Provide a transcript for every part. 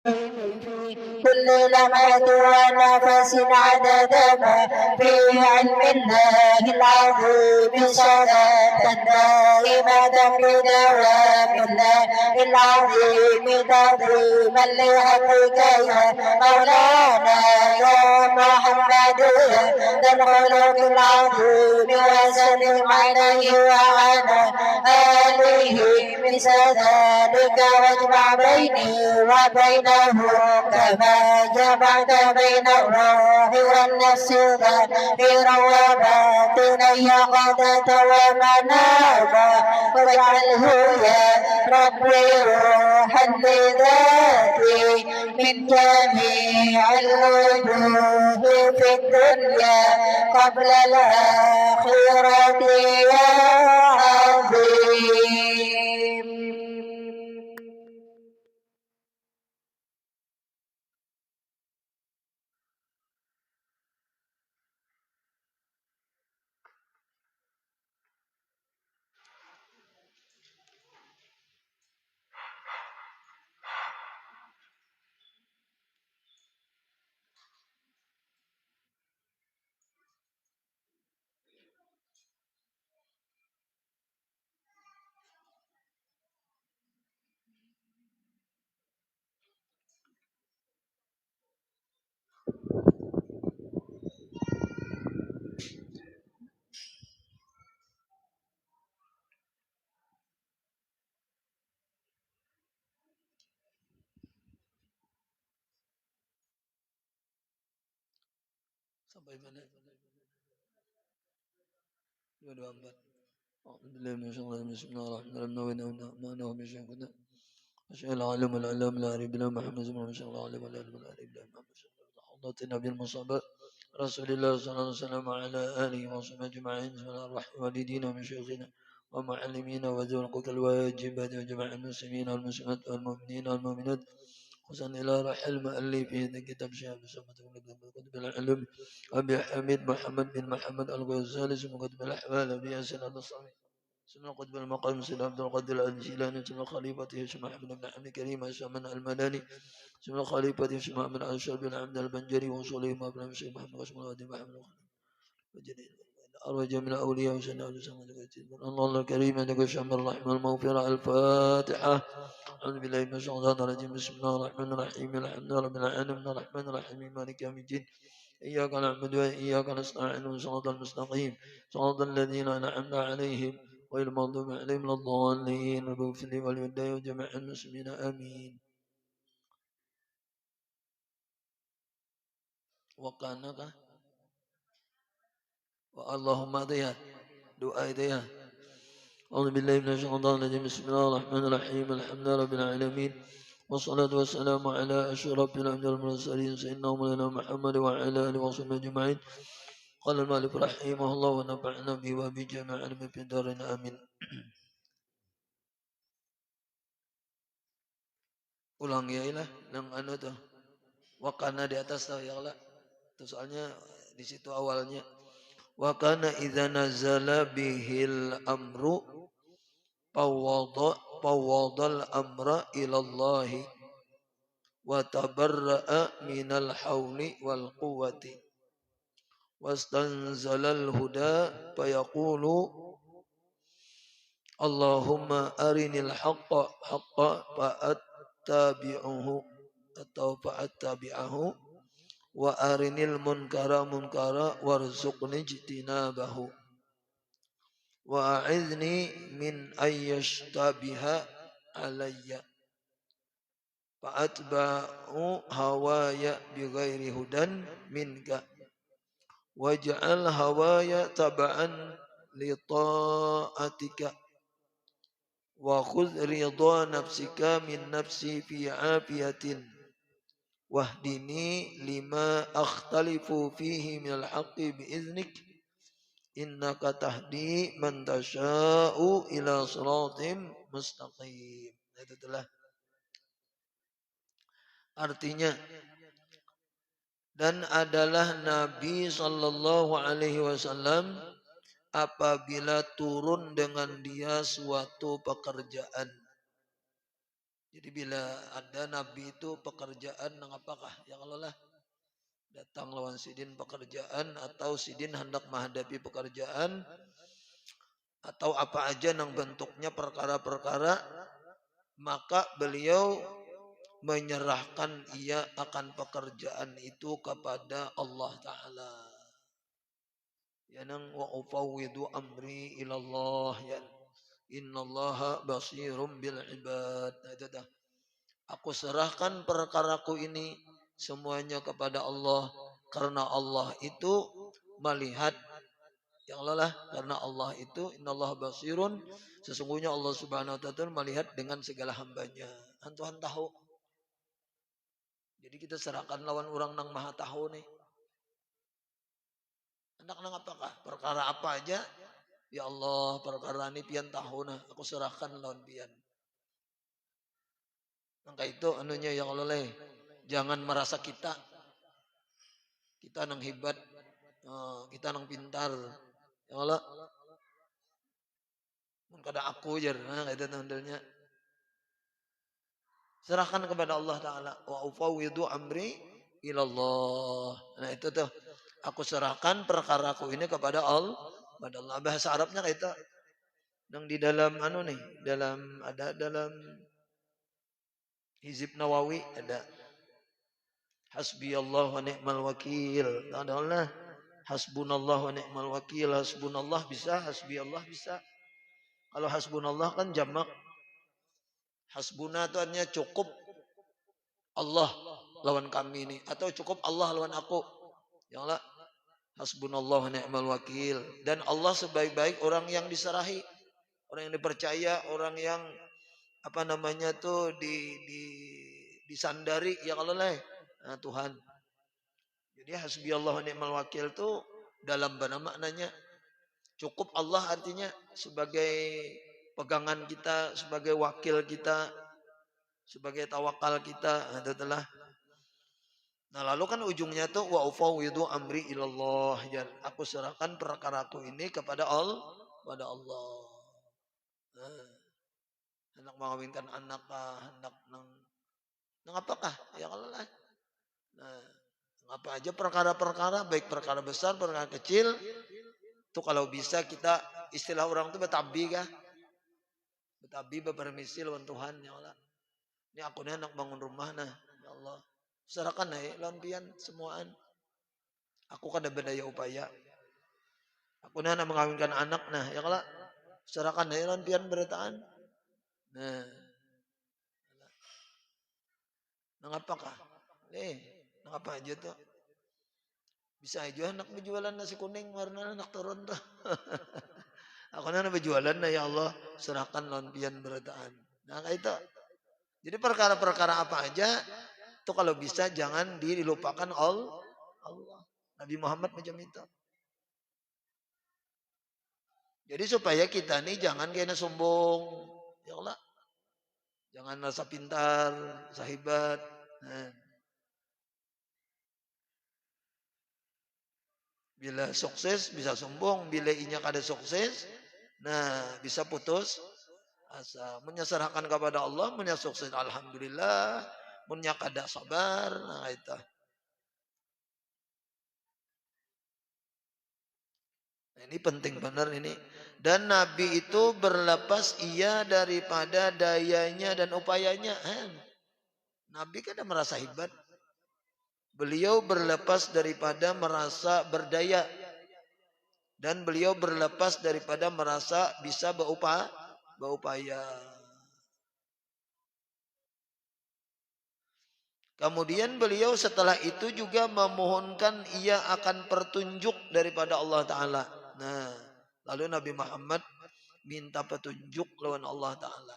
كل لمحة ونفس عدد ما في علم الله العظيم صلاة دائمة بدوام الله العظيم تعظيما لحقك يا مولانا يا محمد ذا الخلق العظيم وسلم عليه وعلى آله مثل ذلك واجمع بيني وبينه كما جمعت بين الروح والنفس ظاهرا وباطنا يقظة ومناما واجعله يا ربي روحا لذاتي من جميع الوجوه في الدنيا قبل الآخرة يا عظيم. Sampai mana? 224. Bismillahirrahmanirrahim. أشهد العالم العلام العريب لا محمد صلى الله عليه وسلم العالم العلم العريب لا محمد صلى الله عليه وسلم حضرة النبي المصطفى رسول الله صلى الله عليه وسلم وعلى آله وصحبه أجمعين بسم الله الرحمن والدينا ومشايخنا ومعلمين وذوي الحقوق الواجبات وجميع المسلمين والمسلمات والمؤمنين والمؤمنات حسن إلى رحل مؤلفه كتاب شيخ بسمة قطب العلم أبي حميد محمد بن محمد الغزالي ثم قطب الأحوال أبي حسن النصراني ثم قطب المقام سيد عبد القادر الجيلاني ثم خليفته ثم أحمد بن عبد الكريم من المدني ثم خليفته ثم أحمد عاشر بن عبد البنجري وصولهم أبن الشيخ محمد واسم الهادي محمد وجليل أرجى من أولياء وسنة الله الكريم أنك شمر الرحمة المغفرة الفاتحة أعوذ بالله من الشيطان الرجيم بسم الله الرحمن الرحيم الحمد لله رب العالمين الرحمن الرحيم مالك يوم الدين إياك نعبد وإياك نستعين صراط المستقيم صراط الذين أنعمت عليهم غير المغضوب عليهم ولا الضالين واغفر لي ولوالدي وجميع المسلمين آمين. وقانك اللهم أديها دعاء أديها أعوذ بالله من الشيطان الرجيم بسم الله الرحمن الرحيم الحمد لله رب العالمين والصلاة والسلام على أشرف الأنبياء والمرسلين سيدنا مولانا محمد وعلى آله وصحبه أجمعين. قال المؤلف رحمه الله ونفعنا به وبجميع علم في الدارين آمين. Ulang ya ilah yang anu tuh wakana di atas tuh ya Allah tuh soalnya di situ awalnya wakana idza nazala bihil amru fawwadal amra ilallahi wa tabarra'a minal hawli wal quwwati wastanzalal huda fayaqulu Allahumma arinil haqqa haqqa fa'attabi'uhu atau fa'attabi'ahu wa arinil munkara munkara warzuqni jtinabahu wa a'izni min ayyashtabiha alayya fa'atba'u hawaya bighairi hudan minka waj'al hawaya taba'an li ta'atika wa khudh ridha nafsika min nafsi fi afiyatin wahdini lima akhtalifu fihi minal haqqi biiznik innaka tahdi man tasha'u ila siratim mustaqim. Itu adalah artinya dan adalah Nabi sallallahu alaihi wasallam apabila turun dengan dia suatu pekerjaan Jadi bila ada nabi itu pekerjaan nang apakah? Ya kalau lah datang lawan sidin pekerjaan atau sidin hendak menghadapi pekerjaan atau apa aja nang bentuknya perkara-perkara, maka beliau menyerahkan ia akan pekerjaan itu kepada Allah Ta'ala. Ya nang wa ufawwidu amri ilallah ya. Innallaha basirum bil ibad. Nah, itu dah. Aku serahkan perkaraku ini semuanya kepada Allah karena Allah itu melihat yang lelah karena Allah itu innallaha basirun sesungguhnya Allah Subhanahu wa taala melihat dengan segala hambanya. Tuhan tahu. Jadi kita serahkan lawan orang nang maha tahu nih. Anak nang apakah? Perkara apa aja? Ya Allah, perkara ini pian tahu nah, aku serahkan lawan pian. Maka itu anunya ya Allah leh. Jangan merasa kita nang hebat, kita nang pintar. Ya Allah. Mun kada aku jar, nah itu tandanya. Serahkan kepada Allah Ta'ala. Wa ufawwidu amri ilallah. Nah itu tuh. Aku serahkan perkaraku ini kepada Allah. Kepada Allah. Bahasa Arabnya kayak itu. Yang di dalam anu nih. Ada dalam Hizib Nawawi. Ada. Hasbi Allah wa ni'mal wakil. Ada Allah. Hasbunallah wa ni'mal wakil. Hasbunallah bisa. Hasbi Allah bisa. Kalau hasbunallah kan jamak. Hasbuna itu artinya cukup Allah lawan kami ini atau cukup Allah lawan aku. Ya Allah, hasbunallah wa ni'mal wakil. Dan Allah sebaik-baik orang yang diserahi, orang yang dipercaya, orang yang apa namanya tuh disandari ya Allah lah. Nah, Tuhan. Jadi hasbi Allah wa ni'mal wakil tuh dalam mana maknanya cukup Allah artinya sebagai pegangan kita, sebagai wakil kita, sebagai tawakal kita. Nah, itu telah. Nah lalu kan ujungnya tuh wa ufawwidu amri ilallah. Ya, aku serahkan perkaraku ini kepada Allah. Kepada Allah. Nah, hendak mengawinkan anak kah, hendak nang apakah? Ya kalau lah. Nah, apa aja perkara-perkara, baik perkara besar, perkara kecil, itu kalau bisa kita istilah orang itu betabi kah? Betabi berpermisi lawan Tuhan ya Allah. Ini aku nih anak bangun rumah nah, ya Allah. Serahkan ya lawan pian semuaan. Aku kada berdaya upaya. Aku nih anak mengawinkan anak nah, ya kalau serahkan ya lawan pian beritaan. Nah, nang apakah? Nang apa aja tuh? Bisa aja anak berjualan nasi kuning warna anak turun tuh. Aku nana berjualan nah ya Allah serahkan lawan pian beritaan. Nah kayak itu. Jadi perkara-perkara apa aja itu kalau bisa jangan dilupakan Allah. Nabi Muhammad macam itu. Jadi supaya kita nih jangan kena sombong. Ya Allah. Jangan merasa pintar, sahibat. Nah. Bila sukses bisa sombong, bila inya kada sukses, nah bisa putus asa. Menyerahkan kepada Allah, sukses alhamdulillah, munya kada sabar, nah itu. Nah, ini penting benar ini. Dan Nabi itu berlepas ia daripada dayanya dan upayanya. Nabi kada merasa hebat. Beliau berlepas daripada merasa berdaya. Dan beliau berlepas daripada merasa bisa berupaya. Kemudian beliau setelah itu juga memohonkan ia akan petunjuk daripada Allah Ta'ala. Nah, lalu Nabi Muhammad minta petunjuk lawan Allah Ta'ala.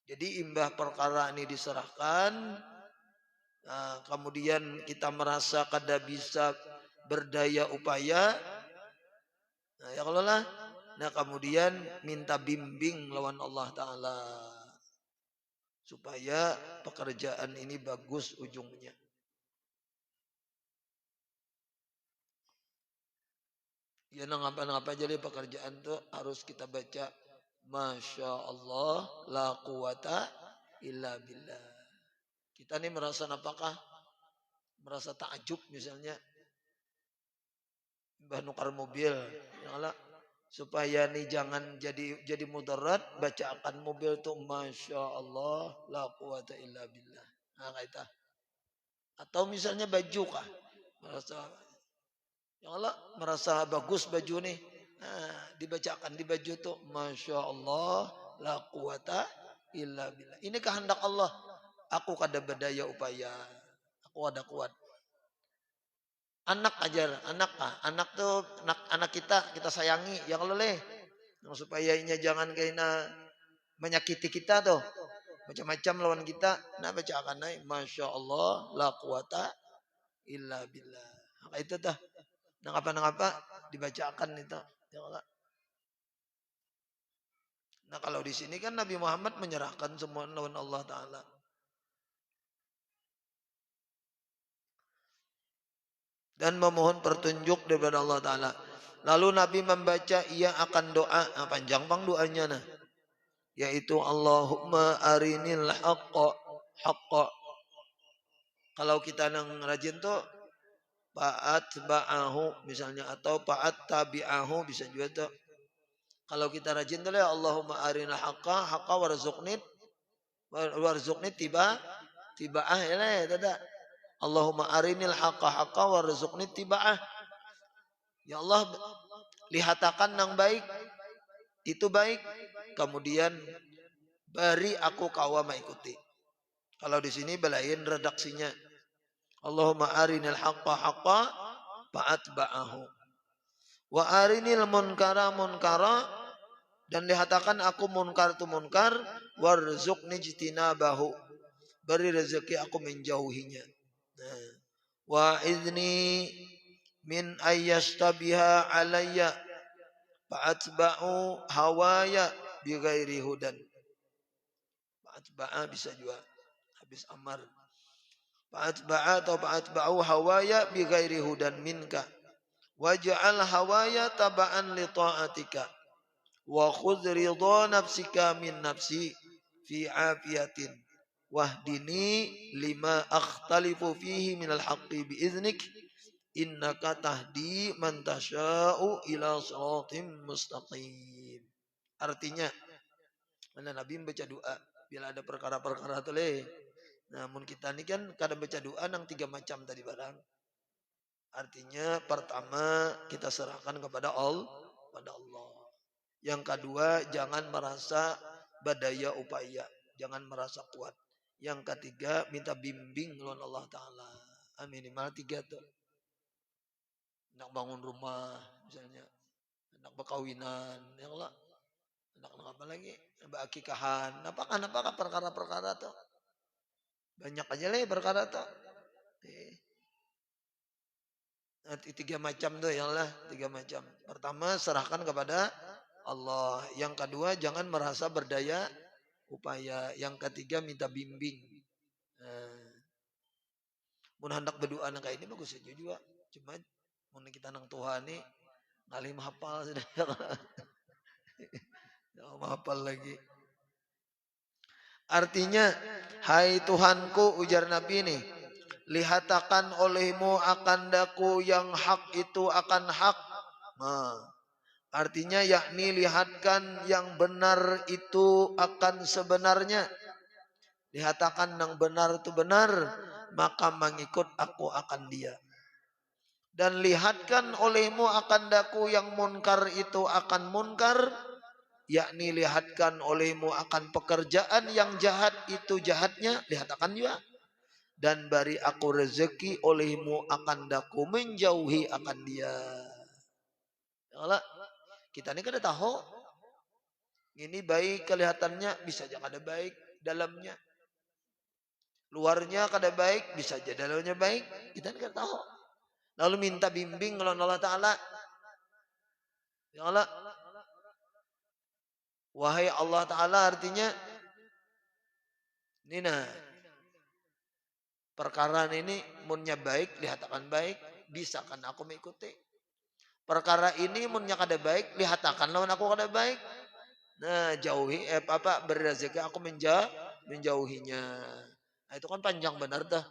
Jadi imbah perkara ini diserahkan. Nah, kemudian kita merasa kada bisa berdaya upaya. Nah, ya kalau lah. Nah, kemudian minta bimbing lawan Allah Ta'ala. Supaya pekerjaan ini bagus ujungnya. Ya ngapa jadi pekerjaan tuh harus kita baca Masya Allah la quwata illa billah. Kita nih merasa apakah? Merasa takjub misalnya. Mbah nukar mobil. Ya Allah, supaya nih jangan jadi mudarat, bacakan mobil tuh Masya Allah, la quwata illa billah. Nah, kaita. Atau misalnya baju kah? Merasa, ya Allah, merasa bagus baju nih. Nah, dibacakan di baju tuh Masya Allah, la quwata illa billah. Ini kehendak Allah. Aku kada berdaya upaya. Aku ada kuat. Anak ajar, anak tuh anak kita sayangi, yang leleh. Supaya inya jangan kena menyakiti kita tuh. Macam-macam lawan kita. Nah baca akan naik. Masya Allah, la quwata illa billah. Maka itu dah. Nangapa dibacakan itu. Ya Allah. Nah kalau di sini kan Nabi Muhammad menyerahkan semua lawan Allah Ta'ala. Dan memohon petunjuk daripada Allah Ta'ala. Lalu Nabi membaca, ia akan doa. Nah, panjang bang doanya nah. Yaitu Allahumma arinil haqqa. Kalau kita nang rajin tuh Fa'at ba'ahu misalnya, atau fa'at tabi'ahu bisa juga tuh. Kalau kita rajin tuh ya Allahumma arina haqqa warzuqni tiba'ah ya tada. Allahumma arinil haqqa warzuqni tiba'ah. Ya Allah, lihatakan yang baik itu baik, kemudian beri aku kawa mengikuti. Kalau di sini belain redaksinya. Allahumma arinil haqqa fa'atba'ahu. Wa arinil munkara dan dihatakan aku munkar tu munkar warzuqni jtinabahu. Beri rezeki aku menjauhinya. Nah. Wa idni min ayyastabiha alayya fa'atba'u hawaya bighairi hudan. Fa'atba'a bisa juga habis amar. Fa'atba'u hawaya bighairi hudan minka. Waj'al hawaya taba'an li ta'atika. Wa khudh ridha nafsika min nafsi fi afiyatin. Wahdini lima akhtalifu fihi minal haqqi biiznik. Innaka tahdi man tasha'u ila shiratim mustaqim. Artinya, mana Nabi membaca doa bila ada perkara-perkara tu leh. Namun kita ni kan kadang baca doa nang 3 macam tadi barang. Artinya pertama kita serahkan kepada Allah. Yang kedua jangan merasa badaya upaya, jangan merasa kuat. Yang ketiga minta bimbing oleh Allah Ta'ala. Minimal 3 tuh. Nak bangun rumah misalnya, anak berkawinan, ya Allah, anak apa lagi, akikahan, apakah perkara-perkara tuh banyak aja lah perkara tuh. 3 macam tuh ya Allah, 3 macam. Pertama serahkan kepada Allah. Yang kedua jangan merasa berdaya upaya. Yang ketiga minta bimbing. Mun hendak berdoa nang kayak ini bagus aja juga. Cuma mun kita nang Tuhan nih ngalim hafal sudah. Hafal lagi. Artinya, hai Tuhanku, ujar Nabi nih, lihatakan olehmu akan daku yang hak itu akan hak. Nah, artinya yakni lihatkan yang benar itu akan sebenarnya. Lihatakan yang benar itu benar, maka mengikut aku akan dia. Dan lihatkan olehmu akan daku yang munkar itu akan munkar, yakni lihatkan olehmu akan pekerjaan yang jahat itu jahatnya, lihatkan juga. Dan beri aku rezeki olehmu akan daku menjauhi akan dia. Allah, kita ini kada tahu. Ini baik kelihatannya, bisa aja kada baik dalamnya. Luarnya kada baik, bisa aja dalamnya baik. Kita ini kada tahu. Lalu minta bimbing oleh Allah Ta'ala. Ya Allah, wahai Allah Ta'ala, artinya Nina, perkara ini munnya baik, lihatakan baik, bisa kan aku mengikuti. Perkara ini munnya kada baik, lihatakan lawan aku kada baik. Nah, jauhi beri rezeki aku menjauhinya. Nah, itu kan panjang benar dah.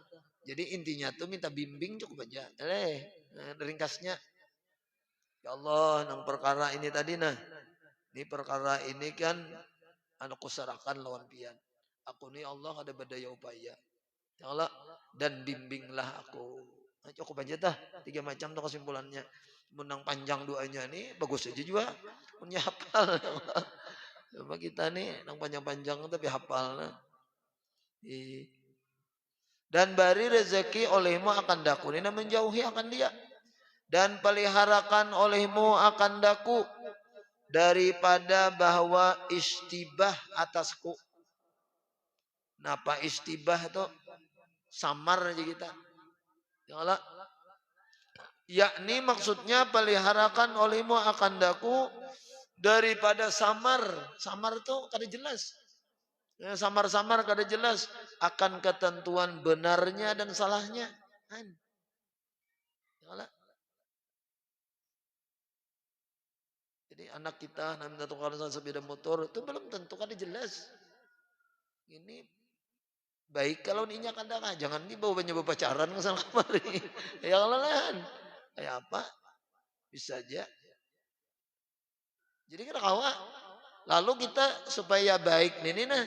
Jadi intinya tuh minta bimbing cukup aja. Ringkasnya, ya Allah, nang perkara ini tadi nah. Ini perkara ini kan anakku serahkan lawan pian. Aku ni Allah ada berdaya upaya. Ya Allah, dan bimbinglah aku. Nah, cukup aja dah. 3 macam tuh kesimpulannya. Menang panjang doanya nih bagus aja juga. Punya hafal. Coba kita nih nang panjang-panjang tapi hafal. Nah. Dan bari rezeki olehmu akan daku. Ini menjauhi akan dia. Dan peliharakan olehmu akan daku. Daripada bahwa istibah atasku. Napa istibah itu? Samar aja kita. Ya Allah. Yakni maksudnya peliharakan olehmu akan daku daripada samar. Samar itu kada jelas. Samar-samar kada jelas akan ketentuan benarnya dan salahnya. Ya Allah. Jadi anak kita namanya tukar sepeda motor itu belum tentu kada jelas. Ini baik kalau ninya kada kan, jangan dibawa pacaran ke sana kemari. Ya Allah kan. Kayak apa? Bisa aja. Jadi kita kawa. Lalu kita supaya baik ini nah.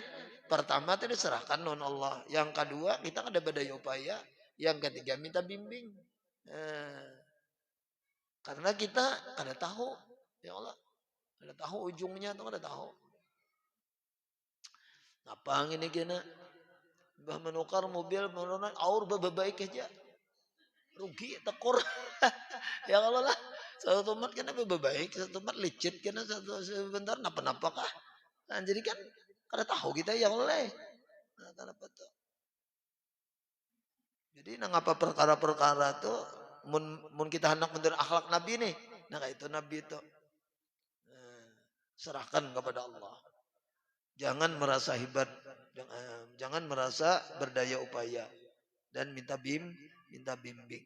Pertama tadi serahkan non Allah. Yang kedua kita ada berdaya upaya. Yang ketiga minta bimbing. Karena kita kada tahu. Ya Allah. Kada tahu ujungnya tuh kada tahu. Apa ini kena? Bah menukar mobil menurun aur baik aja. Rugi tekur. Ya Allah lah. Satu tempat kena baik, satu tempat licit kena satu sebentar napa-napa kah. Nah, jadi kan kada tahu kita yang oleh. Nah, jadi nang apa perkara-perkara tuh mun kita hendak menurut akhlak Nabi nih. Nah itu Nabi itu. Serahkan kepada Allah. Jangan merasa hebat, jangan merasa berdaya upaya dan minta bimbing.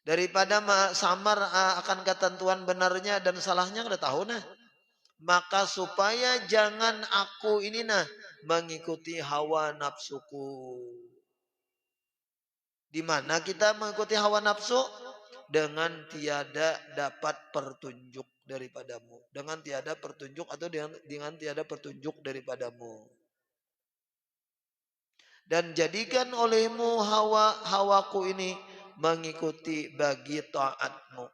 Daripada samar akan ketentuan benarnya dan salahnya kada tahu nah. Maka supaya jangan aku ini nah mengikuti hawa nafsuku. Di mana kita mengikuti hawa nafsu? Dengan tiada dapat pertunjuk daripadamu. Dengan tiada pertunjuk atau dengan tiada pertunjuk daripadamu. Dan jadikan olehmu hawaku ini mengikuti bagi taatmu.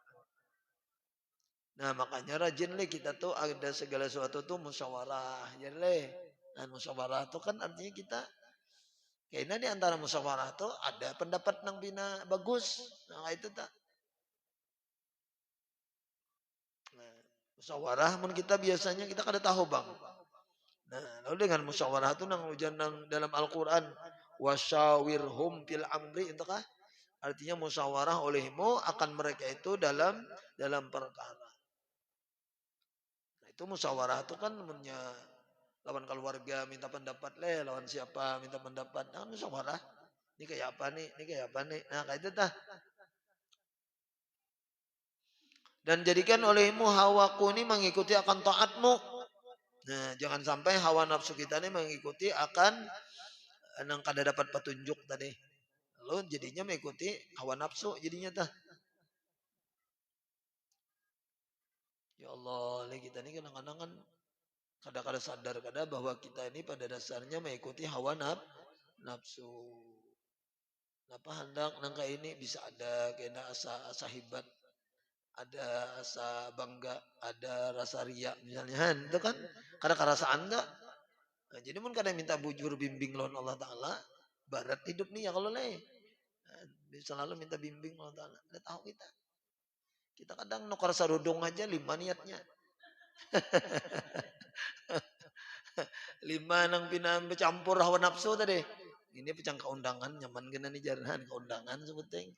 Nah makanya rajin kita tuh ada segala sesuatu tuh musyawarah. Jadi nah, musyawarah itu kan artinya kita kayaknya di antara musyawarah tuh ada pendapat nang bina bagus. Nah itu tak. Nah, musyawarah mun kita biasanya kita kada tahu bang. Nah lalu dengan musyawarah itu nang ujian nang dalam Al-Quran wasyawirhum fil amri itu kah? Artinya musyawarah olehmu akan mereka itu dalam perkara. Nah, itu musyawarah itu kan punya lawan keluarga minta pendapat lawan siapa minta pendapat. Nah, musyawarah. Ini kayak apa nih? Ini kayak apa nih? Nah, kayak itu tah. Dan jadikan olehmu hawaku ini mengikuti akan taatmu. Nah, jangan sampai hawa nafsu kita ini mengikuti akan nang kada dapat petunjuk tadi. Lalu jadinya mengikuti hawa nafsu jadinya tah. Ya Allah, kita ini kadang-kadang kan kadang-kadang sadar bahwa kita ini pada dasarnya mengikuti hawa nafsu. Kenapa hendak nangka ini bisa ada kena asa hebat, ada asa bangga, ada rasa riak misalnya, itu kan kadang-kadang rasa anda. Nah, jadi mun kadang minta bujur bimbing lawan Allah Taala, barat hidup nih ya kalau selalu minta bimbing Allah Taala. Ada tahu kita. Kita kadang nukar sarudung aja 5 niatnya. 5 nang campur hawa nafsu tadi. Ini pecang keundangan nyaman kena nih jarahan keundangan sebuting.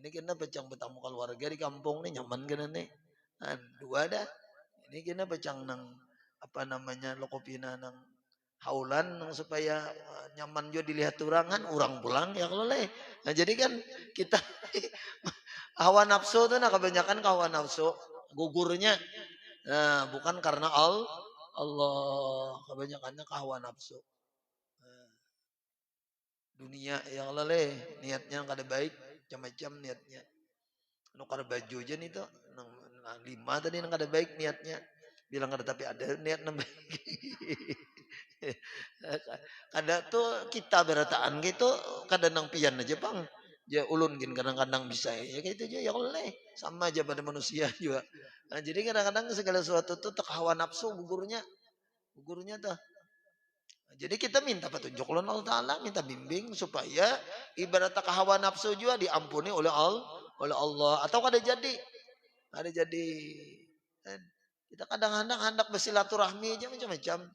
Ini kena pecang bertamu keluarga di kampung nih nyaman kena nih. Nah, 2 dah. Ini kena pecang nang apa namanya lokopina nang haulan nang supaya nyaman juga dilihat orang pulang ya kalau Nah, jadi kan kita hawa nafsu tuh nah kebanyakan hawa nafsu gugurnya. Nah, bukan karena Allah kebanyakannya ke hawa nafsu. dunia ya Allah le niatnya kada baik macam-macam niatnya nu kada baju aja nih tuh nang lima tadi nang kada baik niatnya bilang kada tapi ada niat nang baik kada tuh kita berataan gitu kada nang pian aja bang ya ulun gin kadang-kadang bisa ya kayak itu aja ya Allah le sama aja pada manusia juga nah, jadi kadang-kadang segala sesuatu tuh tak hawa nafsu gugurnya tuh. Jadi kita minta petunjuk oleh Allah Ta'ala, minta bimbing supaya ibarat hawa nafsu juga diampuni oleh Allah. Atau ada jadi. Kan? Kita kadang-kadang hendak bersilaturahmi aja macam-macam.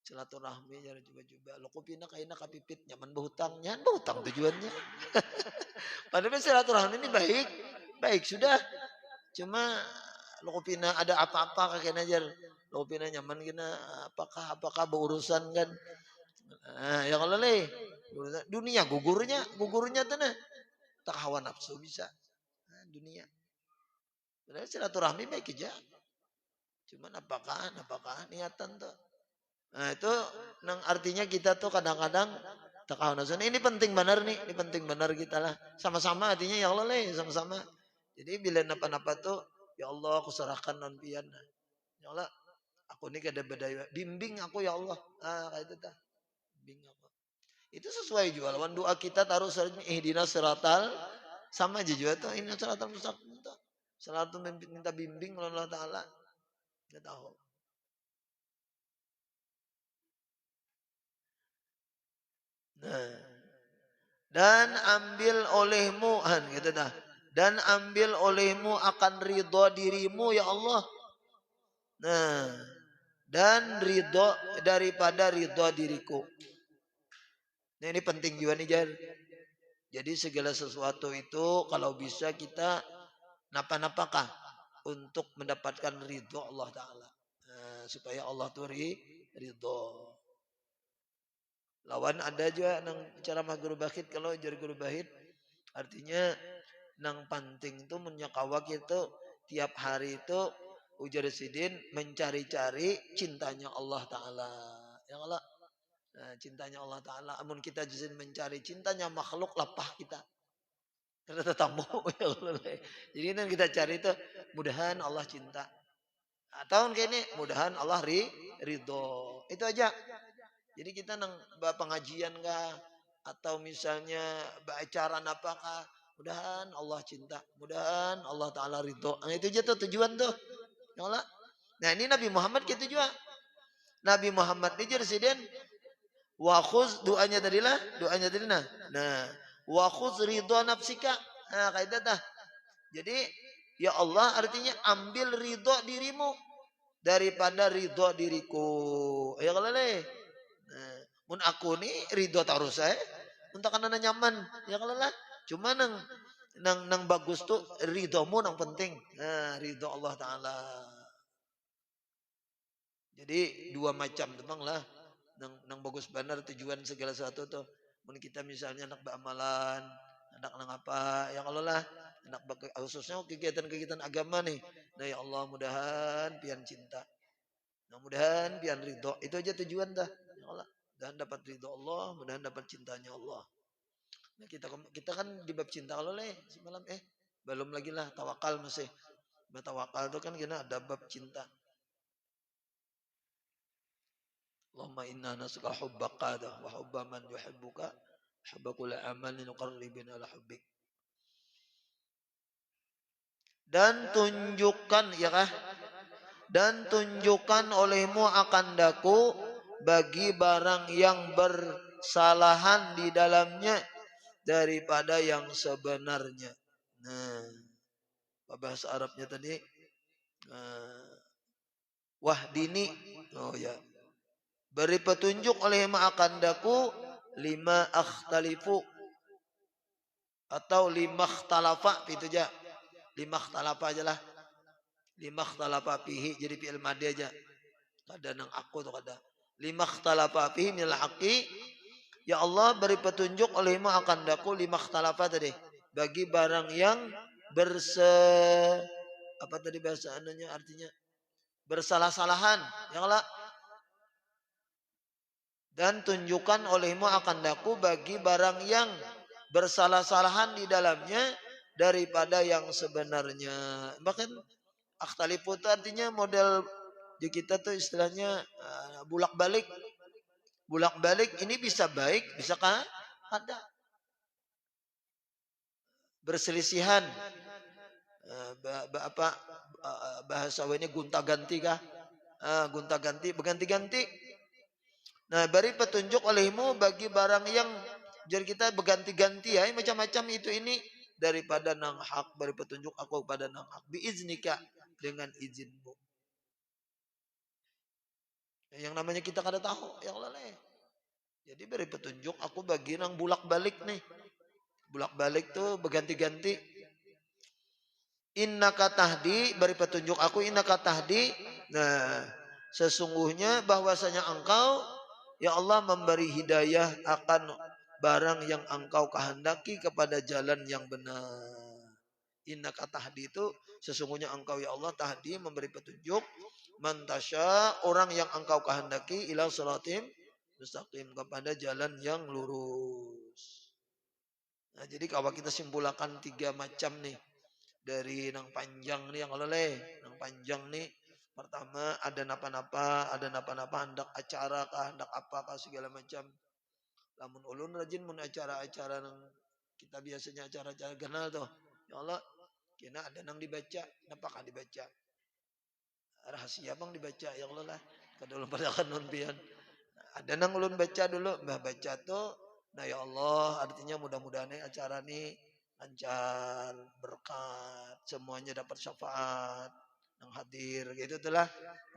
Silaturahmi jangan coba-coba. Lo kupina kaina kapipit nyaman berhutang, nyaman berhutang tujuannya. Padahal silaturahmi ini baik, baik sudah. Cuma lo kupina ada apa-apa kakek najar. Lo kupina nyaman kena apakah berurusan kan. Nah, ya kalau le dunia gugurnya tuh nah tak hawa nafsu bisa nah, dunia. Padahal silaturahmi baik aja. Cuman apakah niatan tuh. Nah itu nang artinya kita tuh kadang-kadang tak hawa nafsu. Ini penting benar nih, ini penting benar kita lah. Sama-sama artinya ya Allah le sama-sama. Jadi bila napa-napa tuh ya Allah aku serahkan non pian. Ya Allah aku ini kada bedaya bimbing aku ya Allah. Ah kayak itu dah. Bimbing aku. Itu sesuai juga lawan doa kita taruh ihdinas siratal sama aja juga tuh ini siratal mustaqim tuh. Selalu minta bimbing oleh Allah Taala. Kita tahu. Nah, dan ambil olehmu gitu dah. Dan ambil olehmu akan ridho dirimu ya Allah. Nah, dan ridho daripada ridho diriku. Nah, ini penting juga nih Jar. Jadi segala sesuatu itu kalau bisa kita napa-napakah untuk mendapatkan ridho Allah Ta'ala. Nah, supaya Allah tuh ridho. Lawan ada juga nang cara mah guru bahid kalau jar guru bahid artinya nang penting tuh menyakawak itu tiap hari itu ujar sidin mencari-cari cintanya Allah Ta'ala. Ya Allah. Nah, cintanya Allah Ta'ala. Amun kita jizin mencari cintanya makhluk lapah kita. Karena tetamu ya Allah. Jadi yang kita cari itu mudahan Allah cinta. Atau kayak ini mudahan Allah ridho. Itu aja. Jadi kita nang pengajian kah atau misalnya acara apakah mudahan Allah cinta, mudahan Allah Ta'ala ridho. Nah, itu aja tuh tujuan tuh. Ya Allah. Nah ini Nabi Muhammad gitu juga. Nabi Muhammad ini presiden wa khuz doanya tadi nah. Wa khuz ridho nafsika. Nah, kayak itu dah. Jadi ya Allah artinya ambil ridho dirimu daripada ridho diriku. Ya kalau le. Nah, mun aku nih ridho terus saya. Untuk karena nyaman. Ya kalau lah. Cuma nang bagus tuh ridhomu nang penting. Nah, ridho Allah Ta'ala. Jadi dua macam tuh bang lah. Nang bagus benar tujuan segala sesuatu tuh. Mun kita misalnya anak beramalan, anak nang apa, ya kalau lah, anak khususnya kegiatan-kegiatan agama nih. Nah ya Allah mudahan pian cinta. Nah mudahan pian ridho. Itu aja tujuan dah. Ya Allah. Dan dapat ridho Allah, mudahan dapat cintanya Allah. Nah kita kan di bab cinta kalau leh semalam belum lagi lah tawakal masih. Tawakal itu kan kita ada bab cinta. Allahumma inna nas'aluka hubbaka wa hubba man yuhibbuka hubba kulli amalin yuqarribuna ila hubbik. Dan tunjukkan ya kah? Dan tunjukkan olehmu akan daku bagi barang yang bersalahan di dalamnya daripada yang sebenarnya. Nah, bahasa Arabnya tadi wahdini. Oh ya. Beri petunjuk oleh akan daku lima akhtalifu atau lima akhtalafa itu aja. Lima akhtalafa aja lah. Lima akhtalafa fihi jadi fi'il madhi aja. Kada nang aku tuh kada. Lima akhtalafa fihi minal haqqi. Ya Allah beri petunjuk oleh akan daku lima akhtalafa tadi. Bagi barang yang apa tadi bahasa anunya artinya bersalah-salahan. Ya Allah Dan tunjukkan olehmu akan daku bagi barang yang bersalah-salahan di dalamnya daripada yang sebenarnya. Bahkan akhtalifu itu artinya model di kita tuh istilahnya bulak-balik. Bulak-balik ini bisa baik, bisa ada berselisihan. Bahasa ini gonta-ganti kah? Gonta-ganti, berganti-ganti. Nah, beri petunjuk olehmu bagi barang yang jadi kita berganti-ganti ya, macam-macam itu ini daripada nang hak, beri petunjuk aku kepada nang hak biiznika dengan izinmu. Yang namanya kita kada tahu, ya Allah leh. Jadi beri petunjuk aku bagi nang bulak-balik nih. Bulak-balik tuh berganti-ganti. Innaka tahdi, beri petunjuk aku innaka tahdi. Nah, sesungguhnya bahwasanya engkau ya Allah memberi hidayah akan barang yang engkau kehendaki kepada jalan yang benar. Innaka tahdi itu sesungguhnya engkau ya Allah tahdi memberi petunjuk mantasya orang yang engkau kehendaki ila shiratim mustaqim kepada jalan yang lurus. Nah, jadi kalau kita simpulkan 3 macam nih dari nang panjang nih yang oleh nang panjang nih. Pertama ada napa-napa, hendak acara kah, hendak apakah segala macam. Lamun ulun rajin mun acara-acara nang kita biasanya acara-acara kenal tuh. Ya Allah, kena ada nang dibaca, napakah dibaca? Rahasia bang dibaca ya Allah lah. Kadulun pada kan pian. Ada nang ulun baca dulu, mbah baca tuh. Nah ya Allah, artinya mudah-mudahan acara nih lancar, berkat, semuanya dapat syafaat yang hadir gitu itulah.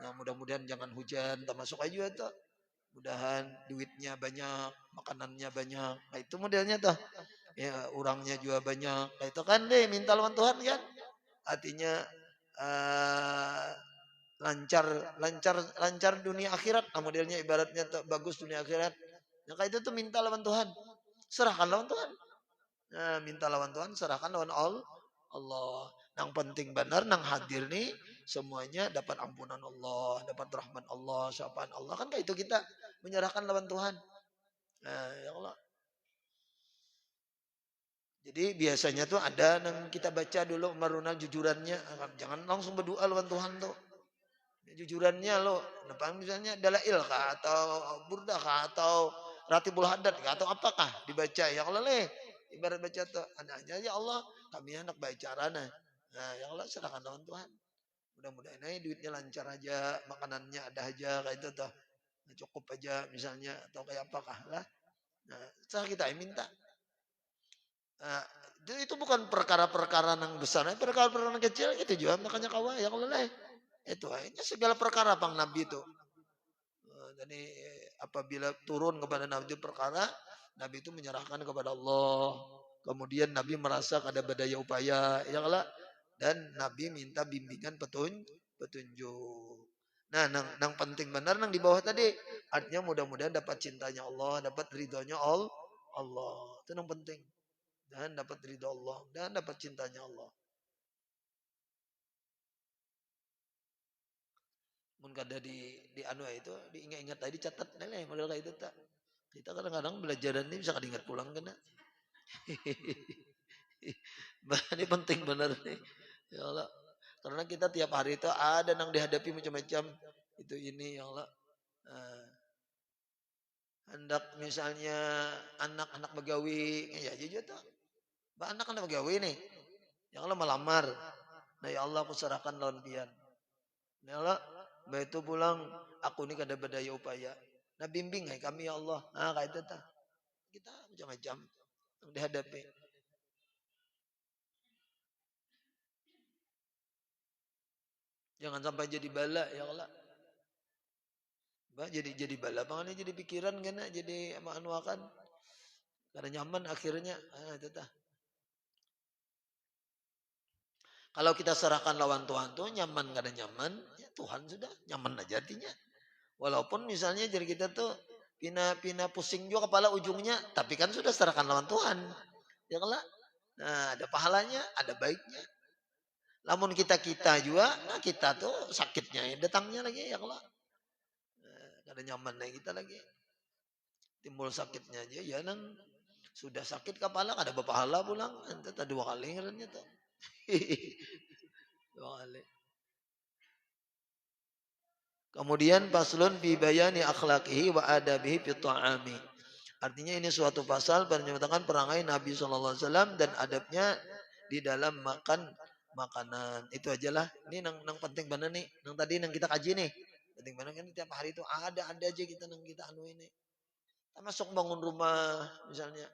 Nah, mudah-mudahan jangan hujan, termasuk aja tuh. Mudahan duitnya banyak, makanannya banyak. Nah, itu modelnya tuh. Ya, orangnya juga banyak. Nah, itu kan deh minta lawan Tuhan kan. Artinya lancar lancar dunia akhirat. Nah, modelnya ibaratnya tuh, bagus dunia akhirat. Nah, kayak itu tuh minta lawan Tuhan. Serahkan lawan Tuhan. Nah, minta lawan Tuhan, serahkan lawan Allah. Yang penting benar, nang hadir nih semuanya dapat ampunan Allah, dapat rahmat Allah, syafaat Allah. Kan kayak itu kita menyerahkan lawan Tuhan. Nah, ya Allah. Jadi biasanya tuh ada yang kita baca dulu marunal jujurannya. Jangan langsung berdoa lawan Tuhan tuh. Jujurannya lo, misalnya dalail kah atau burdah kah atau ratibul haddad kah atau apakah dibaca ya Allah leh. Ibarat baca tuh anaknya ya Allah kami anak baca rana. Nah ya Allah serahkan lawan Tuhan. Mudah-mudahan ini duitnya lancar aja, makanannya ada aja kayak itu tuh. Nah, cukup aja misalnya atau kayak apakah lah. Nah, setelah kita minta. Nah, itu bukan perkara-perkara yang besar, perkara-perkara yang kecil itu juga makanya kawan ya Allah leh. Itu akhirnya segala perkara bang Nabi itu. Jadi apabila turun kepada Nabi itu perkara, Nabi itu menyerahkan kepada Allah. Kemudian Nabi merasa ada badaya upaya, ya Allah. Dan Nabi minta bimbingan petunjuk. Nah, nang penting benar nang di bawah tadi, artinya mudah-mudahan dapat cintanya Allah, dapat ridhonya Allah. Itu yang penting. Dan dapat ridho Allah dan dapat cintanya Allah. Mun kada di anu itu diingat-ingat tadi catat nih model kayak itu tak. Kita kadang-kadang belajaran ini bisa ingat pulang kena. Ini penting benar nih. Ya Allah. Karena kita tiap hari itu ada yang dihadapi macam-macam itu ini ya Allah. Hendak misalnya anak-anak begawi ya jujur tuh. Anak-anak begawi nih. Ya Allah melamar. Nah ya Allah aku serahkan lawan pian. Ya Allah, baik itu pulang aku ini kada berdaya upaya. Nah bimbing kami ya Allah. Nah kayak itu tak. Kita macam-macam yang dihadapi. Jangan sampai jadi bala ya Allah. Jadi bala pangannya jadi pikiran kena jadi anu akan kada nyaman akhirnya. Ah itu tah. Kalau kita serahkan lawan Tuhan tuh nyaman kada nyaman, ya Tuhan sudah nyaman aja artinya. Walaupun misalnya jadi kita tuh pina pusing juga kepala ujungnya, tapi kan sudah serahkan lawan Tuhan. Ya Allah. Nah, ada pahalanya, ada baiknya. Namun kita juga, nah kita tuh sakitnya datangnya lagi ya Allah. Nah, kada nyaman kita lagi. timbul sakitnya aja ya nang sudah sakit kepala ada pahala pulang ente tak 2 kali ngarannya tuh. 2 kali. Kemudian paslun fi bayani akhlaqihi wa adabihi fi ta'ami. Artinya ini suatu pasal menyatakan perangai Nabi SAW dan adabnya di dalam makan makanan. Itu ajalah. Ini nang penting benar nih. Nang tadi nang kita kaji nih. Penting benar kan tiap hari itu ada aja kita nang kita anu ini. Termasuk bangun rumah misalnya.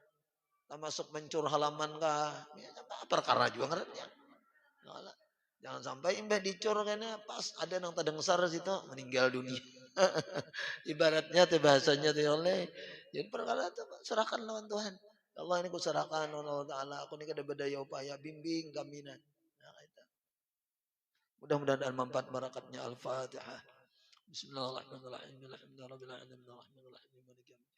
Termasuk mencur halaman kah. Ya, perkara juga ngerennya. Jangan sampai imbah dicur karena pas ada nang tadeng-sar situ meninggal dunia. Ibaratnya tuh bahasanya tuh oleh. Jadi perkara itu serahkan lawan Tuhan. Ya Allah ini ku serahkan Allah Ta'ala. Aku ini kada berdaya upaya bimbing kami. Nah, itu. Mudah-mudahan manfaat barakatnya Al-Fatihah. Bismillahirrahmanirrahim. Alhamdulillahirabbil alamin. Arrahmanirrahim. Maliki yaumiddin.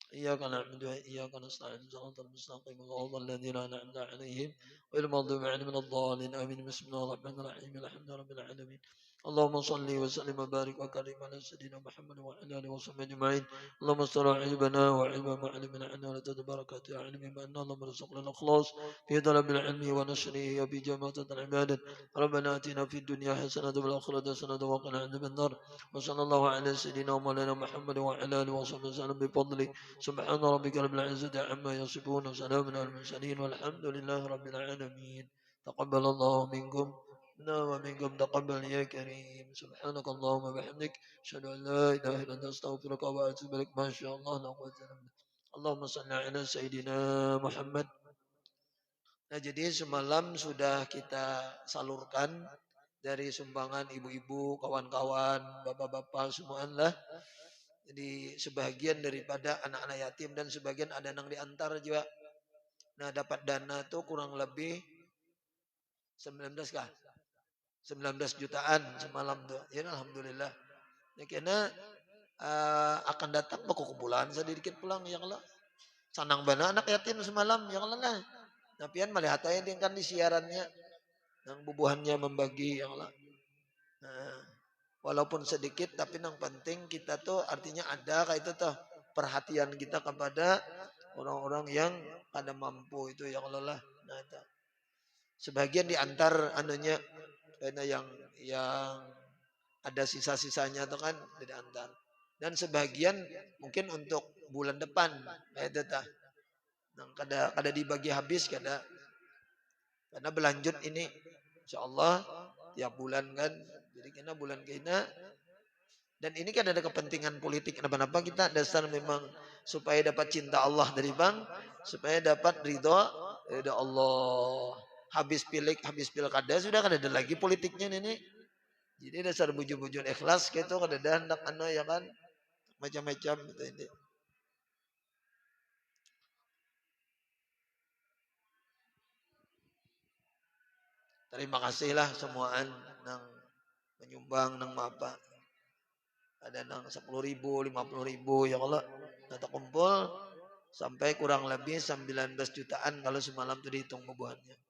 إياك نعبد وإياك نستعين صراط المستقيم صراط الذين أنعمت عليهم غير المغضوب عليهم ولا الضالين آمين بسم الله الرحمن الرحيم الحمد لله رب العالمين اللهم صل وسلم وبارك وكرم على سيدنا محمد وعلى آله وصحبه أجمعين اللهم استر عيبنا وعيب ما علمنا عنا ولا تبارك يا علم بأن اللهم ارزقنا الإخلاص في طلب العلم ونشره وفي جماعة العبادة ربنا آتنا في الدنيا حسنة وفي الآخرة حسنة وقنا عذاب النار وصلى الله على سيدنا ومولانا محمد وعلى آله وصحبه وسلم بفضله سبحان ربك رب العزة عما يصفون وسلام على المرسلين والحمد لله رب العالمين تقبل الله منكم ومنكم تقبل يا كريم سبحانك اللهم وبحمدك أشهد أن لا إله إلا أنت أستغفرك وأتوب إليك ما شاء الله لا قوة إلا بالله اللهم صل على سيدنا Muhammad. Nah jadi semalam sudah kita salurkan dari sumbangan ibu-ibu, kawan-kawan, bapak-bapak semuaan lah. Jadi sebagian daripada anak-anak yatim dan sebagian ada yang diantar juga. Nah dapat dana tuh kurang lebih 19 kah? 19 jutaan semalam tuh. Ya alhamdulillah. Ya karena akan datang baku bulan sedikit pulang ya Allah. Sanang bana anak yatim semalam ya Allah lah. Napian melihat aja dia kan di siarannya. Yang bubuhannya membagi ya Allah. Nah, walaupun sedikit tapi yang penting kita tuh artinya ada kayak itu tuh perhatian kita kepada orang-orang yang ada mampu itu ya Allah lah. Nah, itu. Sebagian diantar anunya karena yang ada sisa-sisanya itu kan diantar. Dan sebagian mungkin untuk bulan depan kayak itu tuh. Nah, kada dibagi habis karena berlanjut ini insyaallah tiap bulan kan. Jadi kena bulan kena dan ini kan ada kepentingan politik kenapa-napa kita dasar memang supaya dapat cinta Allah dari bang, supaya dapat ridho Allah. Habis pilkada sudah kan ada lagi politiknya ini. Jadi dasar bujur-bujur ikhlas gitu kada ada hendak ya kan macam-macam gitu ini. Terima kasihlah semuaan nang menyumbang nang apa. Ada nang 10.000, 50.000 ya Allah. Nah kumpul sampai kurang lebih 19 jutaan kalau semalam itu dihitung bubuhannya.